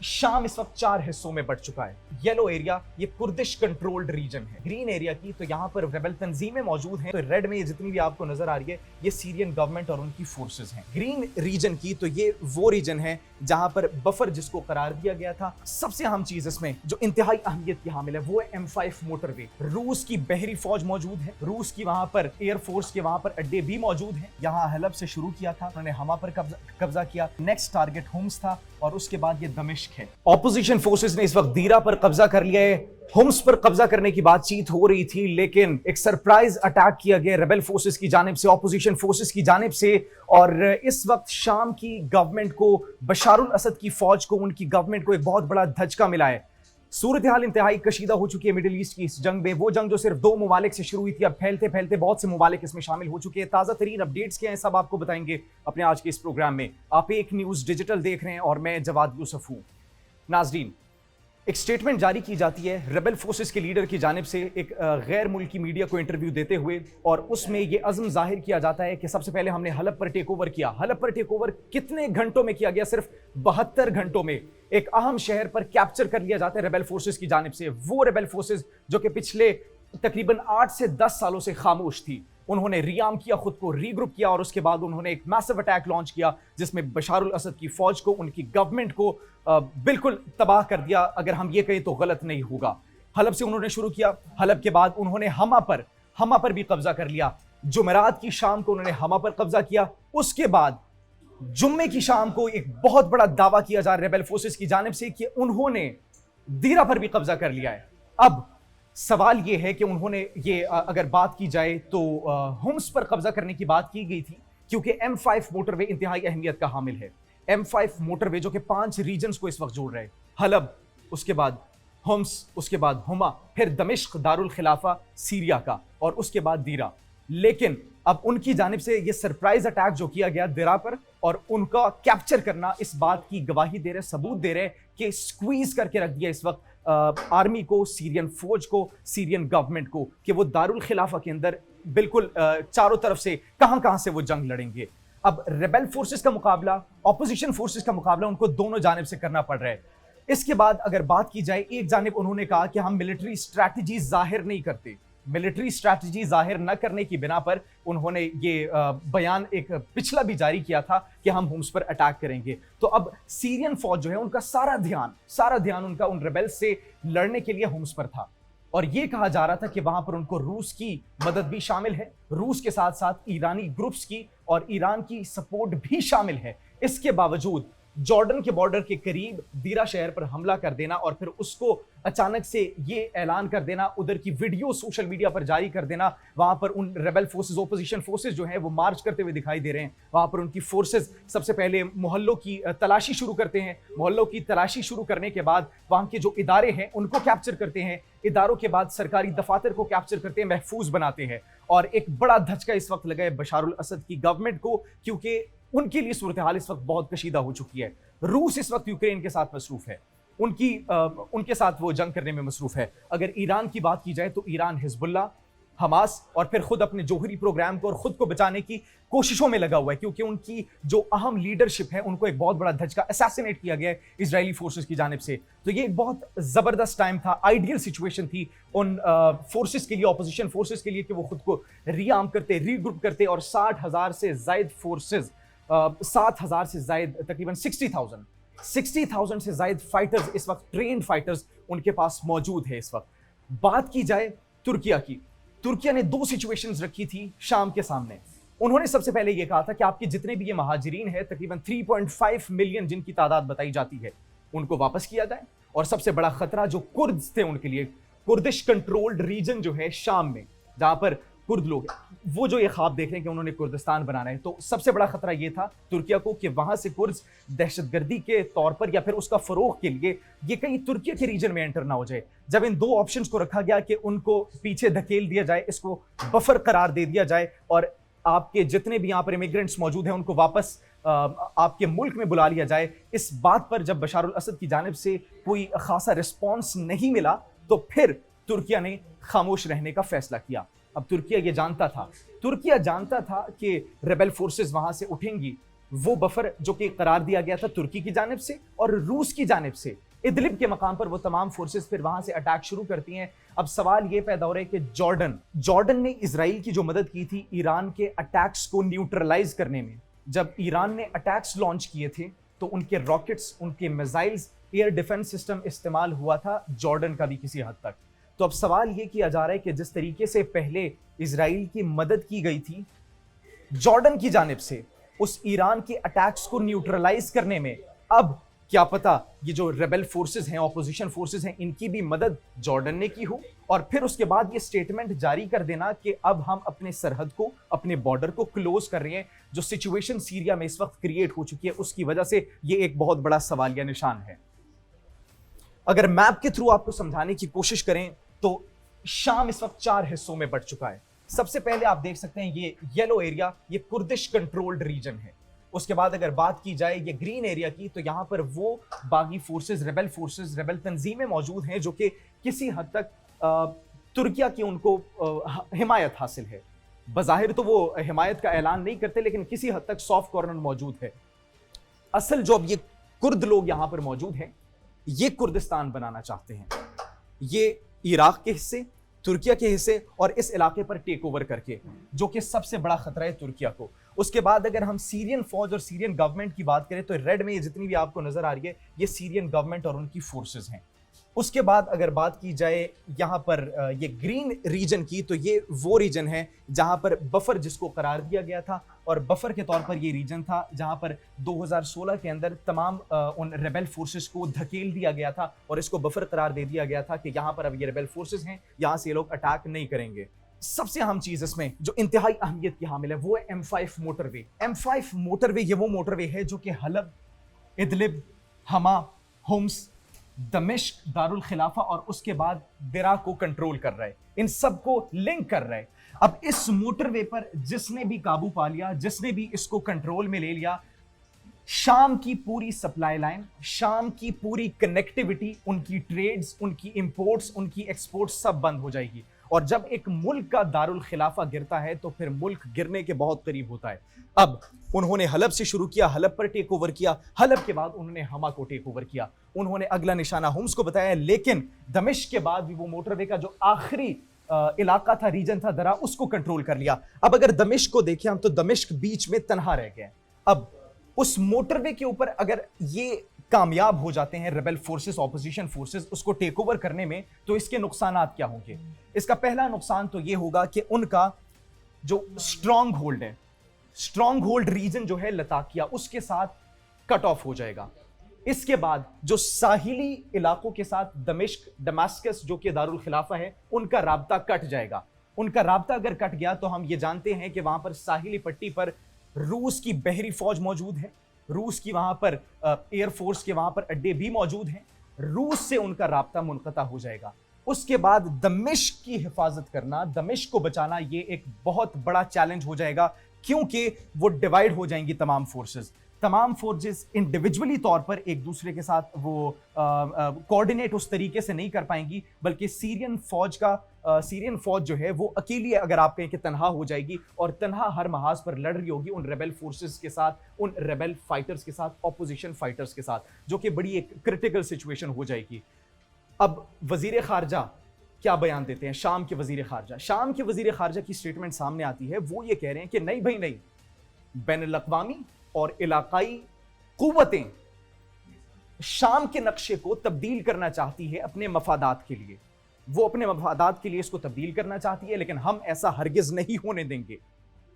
शाम इस वक्त 4 हिस्सों में बढ़ चुका है। येलो एरिया ये कुर्दिश कंट्रोल्ड रीजन है। ग्रीन एरिया की तो यहाँ पर रेबल तंजीमें मौजूद हैं। तो रेड में ये जितनी भी आपको नजर आ रही है ये सीरियन गवर्नमेंट और उनकी फोर्सेस हैं। ग्रीन रीजन की तो ये वो रीजन है जहां पर बफर जिसको करार दिया गया था। सबसे अहम चीज इसमें जो इंतहाई अहमियत की हामिल है वो है M5 मोटरवे। रूस की बहरी फौज मौजूद है, रूस की वहां पर एयरफोर्स के वहां पर अड्डे भी मौजूद हैं। यहाँ हलब से शुरू किया था, उन्होंने हमा पर कब्जा किया। नेक्स्ट टारगेट होम्स था और उसके बाद ये दमिश्क है। ऑपोजिशन फोर्सेस ने इस वक्त दीरा पर कब्जा कर लिया है। होम्स पर कब्जा करने की बातचीत हो रही थी, लेकिन एक सरप्राइज अटैक किया गया रेबल फोर्सेस की जानिब से, ऑपोजिशन फोर्सेस की जानिब से। और इस वक्त शाम की गवर्नमेंट को, बशारुल असद की फौज को, उनकी गवर्नमेंट को एक बहुत बड़ा धचका मिला है। सूरत हाल इंतहाई कशीदा हो चुकी है मिडिल ईस्ट की इस जंग में। वो जंग जो सिर्फ 2 ममालिक से शुरू हुई थी, अब फैलते फैलते बहुत से ममालिक इसमें शामिल हो चुके हैं। ताज़ा तरीन अपडेट्स क्या हैं सब आपको बताएंगे अपने आज के इस प्रोग्राम में। आप एक न्यूज़ डिजिटल देख रहे हैं और मैं जवाद यूसुफ हूँ। नाजरीन, एक स्टेटमेंट जारी की जाती है रेबल फोर्सेस के लीडर की जानिब से एक गैर मुल्की मीडिया को इंटरव्यू देते हुए, और उसमें यह अज़्म जाहिर किया जाता है कि सबसे पहले हमने हलब पर टेक ओवर किया। हलब पर टेक ओवर कितने घंटों में किया गया? सिर्फ 72 घंटों में एक अहम शहर पर कैप्चर कर लिया जाता है रेबल फोर्सेस की जानिब से। वो रेबल फोर्सेस जो कि पिछले तकरीबन 8 से 10 सालों से खामोश थी, उन्होंने रियाम किया, खुद को रीग्रुप किया और उसके बाद उन्होंने एक मैसिव अटैक लॉन्च किया जिसमें बशारुल असद की फौज को, उनकी गवर्नमेंट को बिल्कुल तबाह कर दिया। अगर हम ये कहें तो गलत नहीं होगा। हलब से उन्होंने शुरू किया, हलब के बाद उन्होंने हमा पर भी कब्जा कर लिया। जुमेरात की शाम को उन्होंने हमा पर कब्जा किया। उसके बाद जुम्मे की शाम को एक बहुत बड़ा दावा किया जा रहा है रेबल फोर्सेस की जानिब से कि उन्होंने दीरा पर भी कब्जा कर लिया है। अब सवाल यह है कि उन्होंने ये, अगर बात की जाए तो होम्स पर कब्जा करने की बात की गई थी क्योंकि M5 मोटरवे इंतहाई अहमियत का हामिल है। M5 मोटरवे जो कि 5 रीजन्स को इस वक्त जोड़ रहे हैं, हलब, उसके बाद होम्स, उसके बाद हुमा, फिर दमिश्क दारुल खिलाफा सीरिया का, और उसके बाद दीरा। लेकिन अब उनकी जानिब से ये सरप्राइज अटैक जो किया गया दीरा पर, और उनका कैप्चर करना इस बात की गवाही दे रहे, सबूत दे रहे कि स्क्वीज करके रख दिया इस वक्त आर्मी को, सीरियन फौज को, सीरियन गवर्नमेंट को, कि वो दारुल खिलाफा के अंदर बिल्कुल चारों तरफ से कहां से वो जंग लड़ेंगे। अब रेबल फोर्सेस का मुकाबला, ऑपोजिशन फोर्सेस का मुकाबला उनको दोनों जानिब से करना पड़ रहा है। इसके बाद अगर बात की जाए, एक जानिब उन्होंने कहा कि हम मिलिट्री स्ट्रैटेजी जाहिर नहीं करते। मिलिट्री स्ट्रैटेजी जाहिर न करने की बिना पर उन्होंने ये बयान एक पिछला भी जारी किया था कि हम होम्स पर अटैक करेंगे। तो अब सीरियन फौज जो है उनका सारा ध्यान उनका उन रेबल्स से लड़ने के लिए होम्स पर था, और ये कहा जा रहा था कि वहां पर उनको रूस की मदद भी शामिल है, रूस के साथ साथ ईरानी ग्रुप्स की और ईरान की सपोर्ट भी शामिल है। इसके बावजूद जॉर्डन के बॉर्डर के करीब दीरा शहर पर हमला कर देना और फिर उसको अचानक से ये ऐलान कर देना, उधर की वीडियो सोशल मीडिया पर जारी कर देना, वहां पर उन रेबल फोर्सेस, ऑपोजिशन फोर्सेस जो हैं वो मार्च करते हुए दिखाई दे रहे हैं। वहां पर उनकी फोर्सेस सबसे पहले मोहल्लों की तलाशी शुरू करते हैं। मोहल्लों की तलाशी शुरू करने के बाद वहां के जो इदारे हैं उनको कैप्चर करते हैं। इदारों के बाद सरकारी दफातर को कैप्चर करते हैं, महफूज बनाते हैं। और एक बड़ा धचका इस वक्त लगा है बशारुल असद की गवर्नमेंट को, क्योंकि उनके लिए सूरत हाल इस वक्त बहुत कशीदा हो चुकी है। रूस इस वक्त यूक्रेन के साथ मसरूफ है, उनके साथ वो जंग करने में मसरूफ है। अगर ईरान की बात की जाए तो ईरान हिजबुल्लाह, हमास और फिर खुद अपने जोहरी प्रोग्राम को और खुद को बचाने की कोशिशों में लगा हुआ है, क्योंकि उनकी जो अहम लीडरशिप है उनको एक बहुत बड़ा धचका, असैसिनेट किया गया है इजरायली फोर्सेस की जानिब से। तो ये एक बहुत जबरदस्त टाइम था, आइडियल सिचुएशन थी उन फोर्सेस के लिए, ऑपोजिशन फोर्सेस के लिए, कि वो खुद को रीआर्म करते, रीग्रुप करते और 60,000 से जायद फोर्सेस, 7,000 से जायद, तकरीबन 60,000 से जायद फाइटर्स इस वक्त, ट्रेन्ड फाइटर्स उनके पास मौजूद है इस वक्त। बात की जाए तुर्किया की, तुर्किया ने 2 सिचुएशंस रखी थी शाम के सामने। उन्होंने सबसे पहले यह कहा था कि आपके जितने भी ये महाजिरीन है, तकरीबन 3.5 मिलियन जिनकी तादाद बताई जाती है, उनको वापस किया जाए। और सबसे बड़ा खतरा जो कुर्द थे उनके लिए, कुर्दिश कंट्रोल्ड रीजन जो है शाम में, जहां पर कुर्द लोग, वो जो ये ख्वाब देख रहे हैं कि उन्होंने कुर्दिस्तान बनाना है, तो सबसे बड़ा खतरा ये था तुर्किया को कि वहां से कुर्द दहशतगर्दी के तौर पर या फिर उसका फरोग के लिए ये कहीं तुर्किया के रीजन में एंटर ना हो जाए। जब इन 2 ऑप्शंस को रखा गया कि उनको पीछे धकेल दिया जाए, इसको बफर करार दे दिया जाए और आपके जितने भी यहाँ पर इमिग्रेंट्स मौजूद हैं उनको वापस आपके मुल्क में बुला लिया जाए, इस बात पर जब बशारुल असद की जानिब से कोई खासा रिस्पॉन्स नहीं मिला तो फिर तुर्किया ने खामोश रहने का फैसला किया। अब तुर्किया जानता था कि रेबल फोर्सेस वहां से उठेंगी वो बफर जो कि करार दिया गया था तुर्की की जानिब से और रूस की जानिब से, इदलिब के मकाम पर वो तमाम फोर्सेस फिर वहां से अटैक शुरू करती हैं। अब सवाल ये पैदा हो रहा है कि जॉर्डन ने इजराइल की जो मदद की थी ईरान के अटैक्स को न्यूट्रलाइज करने में, जब ईरान ने अटैक्स लॉन्च किए थे तो उनके रॉकेट्स, उनके मिसाइल्स, एयर डिफेंस सिस्टम इस्तेमाल हुआ था जॉर्डन का भी किसी हद तक। तो अब सवाल ये किया जा रहा है कि जिस तरीके से पहले इजराइल की मदद की गई थी जॉर्डन की जानिब से उस ईरान के अटैक्स को न्यूट्रलाइज करने में, अब क्या पता ये जो रेबेल फोर्सेस हैं, ऑपोजिशन फोर्सेस हैं, इनकी भी मदद जॉर्डन ने की हो और फिर उसके बाद ये स्टेटमेंट जारी कर देना कि अब हम अपने सरहद को, अपने बॉर्डर को क्लोज कर रहे हैं। जो सिचुएशन सीरिया में इस वक्त क्रिएट हो चुकी है उसकी वजह से ये एक बहुत बड़ा सवालिया निशान है। अगर मैप के थ्रू आपको समझाने की कोशिश करें तो शाम इस वक्त 4 हिस्सों में बढ़ चुका है। सबसे पहले आप देख सकते हैं ये येलो एरिया, ये कुर्दिश कंट्रोल्ड रीजन है। उसके बाद अगर बात की जाए ये ग्रीन एरिया की, तो यहां पर वो बागी फोर्सेस, रेबेल तंजीमें मौजूद हैं जो कि किसी हद तक तुर्किया की उनको हिमायत हासिल है। बज़ाहिर तो वो हिमायत का ऐलान नहीं करते लेकिन किसी हद तक सॉफ्ट कॉर्नर मौजूद है। असल जो अब ये कुर्द लोग यहां पर मौजूद हैं, ये कुर्दिस्तान बनाना चाहते हैं। ये इराक के हिस्से, तुर्किया के हिस्से और इस इलाके पर टेक ओवर करके, जो कि सबसे बड़ा खतरा है तुर्किया को। उसके बाद अगर हम सीरियन फौज और सीरियन गवर्नमेंट की बात करें तो रेड में ये जितनी भी आपको नजर आ रही है ये सीरियन गवर्नमेंट और उनकी फोर्सेस हैं। उसके बाद अगर बात की जाए यहाँ पर ये ग्रीन रीजन की, तो ये वो रीजन है जहाँ पर बफर जिसको करार दिया गया था, और बफर के तौर पर ये रीजन था जहाँ पर 2016 के अंदर तमाम उन रेबेल फोर्सेस को धकेल दिया गया था और इसको बफर करार दे दिया गया था कि यहाँ पर अब ये रेबेल फोर्सेस हैं, यहाँ से ये लोग अटैक नहीं करेंगे। सबसे अहम चीज इसमें जो इंतहाई अहमियत की हामिल है वो है M5 मोटरवे। M5 मोटरवे ये वो मोटरवे है जो कि हलब, इदलिब, हमा, होम्स, दमिश्क, दारुल खिलाफा और उसके बाद दिरा को कंट्रोल कर रहा है, इन सबको लिंक कर रहा है। अब इस मोटरवे पर जिसने भी काबू पा लिया, जिसने भी इसको कंट्रोल में ले लिया, शाम की पूरी सप्लाई लाइन, शाम की पूरी कनेक्टिविटी, उनकी ट्रेड्स, उनकी इंपोर्ट्स, उनकी एक्सपोर्ट्स सब बंद हो जाएगी। और जब एक मुल्क का दारुल खिलाफा गिरता है तो फिर मुल्क गिरने के बहुत करीब होता है। अब उन्होंने हलब से शुरू किया, हलब पर टेक ओवर किया, हलब के बाद उन्होंने हमा को टेक ओवर किया, उन्होंने अगला निशाना होम्स को बताया, लेकिन दमिश्क के बाद भी वो मोटरवे का जो आखिरी इलाका था, रीजन था दरा, उसको कंट्रोल कर लिया। अब अगर दमिश्क को देखें हम तो दमिश्क बीच में तनहा रह गए। अब उस मोटरवे के ऊपर अगर ये कामयाब हो जाते हैं रेबेल फोर्सेस, ऑपोजिशन फोर्सेस उसको टेक ओवर करने में, तो इसके नुकसानात क्या होंगे? इसका पहला नुकसान तो ये होगा कि उनका जो स्ट्रॉन्ग होल्ड है, स्ट्रॉन्ग होल्ड रीजन जो है लताकिया, उसके साथ कट ऑफ हो जाएगा। इसके बाद जो साहिली इलाकों के साथ दमिश्क, दमास्कस जो कि दारुल खिलाफा है, उनका राब्ता कट जाएगा। उनका राब्ता अगर कट गया तो हम ये जानते हैं कि वहां पर साहिली पट्टी पर रूस की बहरी फौज मौजूद है, रूस की वहां पर एयरफोर्स के वहां पर अड्डे भी मौजूद हैं, रूस से उनका राब्ता मुनक़ता हो जाएगा। उसके बाद दमिश्क की हिफाजत करना, दमिश्क को बचाना, ये एक बहुत बड़ा चैलेंज हो जाएगा क्योंकि वो डिवाइड हो जाएंगी तमाम फोर्सेस इंडिविजुअली तौर पर एक दूसरे के साथ वो कोऑर्डिनेट उस तरीके से नहीं कर पाएंगी, बल्कि सीरियन फौज जो है वो अकेली, अगर आप कहें कि तनहा हो जाएगी और तनहा हर महाज पर लड़ रही होगी उन रेबेल फोर्सेस के साथ, उन रेबेल फाइटर्स के साथ, ऑपोजिशन फाइटर्स के साथ, जो कि बड़ी एक क्रिटिकल सिचुएशन हो जाएगी। अब वजीर खारजा क्या बयान देते हैं? शाम के वजीर खारजा की स्टेटमेंट सामने आती है। वो ये कह रहे हैं कि नहीं भाई नहीं, बैनुल-अक़वामी और इलाकाई कुव्वतें शाम के नक्शे को तब्दील करना चाहती है अपने मफादात के लिए, वो अपने मफादात के लिए इसको तब्दील करना चाहती है, लेकिन हम ऐसा हरगिज नहीं होने देंगे।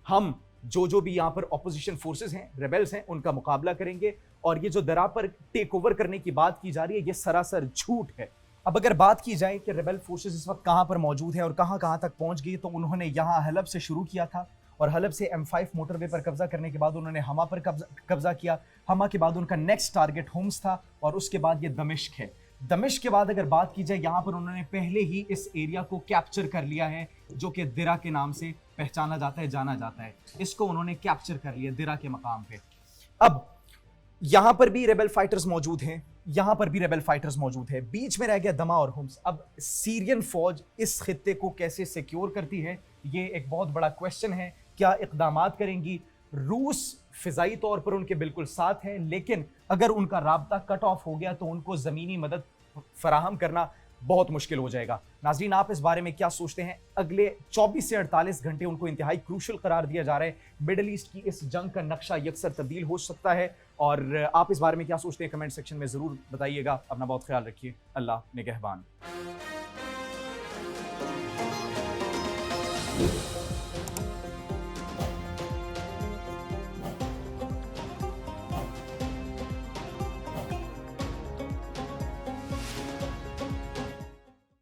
हम जो भी यहाँ पर ऑपोजिशन फोर्सेस हैं, रेबेल्स हैं, उनका मुकाबला करेंगे। और ये जो दरा पर टेक ओवर करने की बात की जा रही है, ये सरासर झूठ है। अब अगर बात की जाए कि रेबेल फोर्सेस इस वक्त कहाँ पर मौजूद है और कहाँ तक पहुँच गई, तो उन्होंने यहाँ हलब से शुरू किया था और हलब से M5 मोटरवे पर कब्जा करने के बाद उन्होंने हमा पर कब्जा किया। हमा के बाद उनका नेक्स्ट टारगेट होम्स था और उसके बाद ये दमिश्क है। दमिश्क के बाद अगर बात की जाए, यहाँ पर उन्होंने पहले ही इस एरिया को कैप्चर कर लिया है जो कि दिरा के नाम से पहचाना जाता है, जाना जाता है। इसको उन्होंने कैप्चर कर लिया दिरा के मकाम पे। अब यहाँ पर भी रेबेल फाइटर्स मौजूद हैं, यहाँ पर भी रेबेल फाइटर्स मौजूद है, बीच में रह गया दमा और होम्स। अब सीरियन फौज इस खित्ते को कैसे सिक्योर करती है, ये एक बहुत बड़ा क्वेश्चन है। क्या इक़दामात करेंगी? रूस फिजाई तौर पर उनके बिल्कुल साथ हैं, लेकिन अगर उनका राब्ता कट ऑफ हो गया तो उनको ज़मीनी मदद फराहम करना बहुत मुश्किल हो जाएगा। नाज़रीन, आप इस बारे में क्या सोचते हैं? अगले 24 से 48 घंटे उनको इंतहाई क्रूशल करार दिया जा रहा है। मिडल ईस्ट की इस जंग का नक्शा यकसर तब्दील हो सकता है, और आप इस बारे में क्या सोचते हैं कमेंट सेक्शन में ज़रूर बताइएगा। अपना बहुत ख्याल रखिए। अल्लाह निगहबान।